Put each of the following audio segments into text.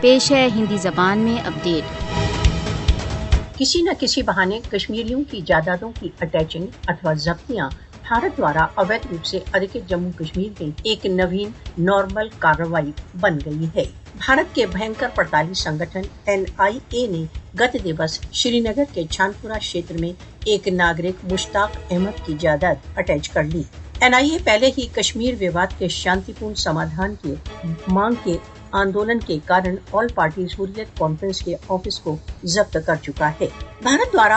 پیش ہے ہندی زبان میں اپڈیٹ۔ کسی نہ کسی بہانے کشمیریوں کی جائیدادوں کی اٹیچنگ اتوا ضبطیاں بھارت دوارا اویدھ روپ سے ادھکت جموں کشمیر میں ایک نوین نارمل کارروائی بن گئی ہے۔ بھارت کے بھینکر پڑتالی سنگٹھن NIA نے گت دیوس شری نگر کے چھانپورہ شیتر میں ایک ناگرک مشتاق احمد کی جائیداد اٹیچ کر لی۔ NIA پہلے ہی کشمیر وواد کے شانتی پورن سمادھان کی مانگ کے آندولن کے کارن آل پارٹیز حریت کانفرنس کے آفس کو ضبط کر چکا ہے۔ بھارت دوارا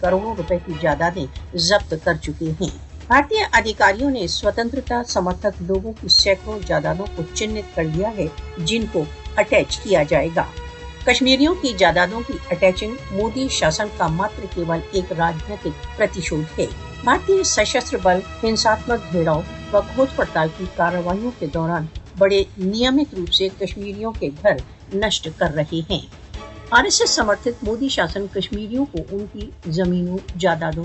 کروڑوں روپے کی جائیدادیں ضبط کر چکے ہیں۔ بھارتی ادھیکاریوں نے سوتنترتا سمرتھک لوگوں کی سینکڑوں جائیدادوں کو چنھت کر لیا ہے جن کو اٹیچ کیا جائے گا۔ کشمیریوں کی جائیدادوں کی اٹیچنگ مودی شاسن کا ماتر کیول ایک راجنیتک پرتیشودھ ہے۔ بھارتی سشستر بل ہنساتمک گھیراؤ و کھوج پڑتال کی کارروائیوں کے دوران بڑے نیمت روپ سے کشمیریوں کے گھر نشٹ کر رہے ہیں۔ RSS سمرتھت مودی شاسن کشمیریوں کو ان کی زمینوں، جائیدادوں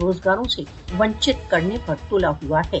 روزگاروں سے ونچت کرنے پر تلا ہوا ہے۔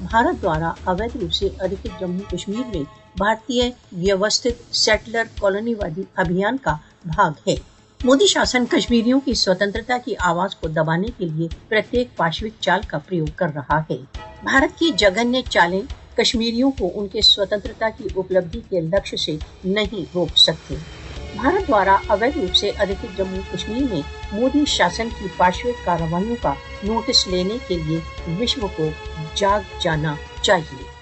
بھارت دوارا اویدھ روپ سے ادھکت جموں کشمیر میں بھارتی ویوستھت سیٹلر کالونی وادی ابھیان کا بھاگ ہے۔ مودی شاسن کشمیریوں کی سوتنترتا کی آواز کو دبانے کے لیے پرتیک پاشوک چال کا پریوگ کر رہا ہے۔ بھارت کی جگنیہ چالیں کشمیریوں کو ان کے سوتنترتا کی اپلبدھی کے لکشیہ سے نہیں روک سکتے۔ بھارت دوارا اویدھ روپ سے ادھکت جموں کشمیر میں مودی شاسن کی پاشوک کارروائیوں کا نوٹس لینے کے لیے وشو کو جاگ جانا چاہیے۔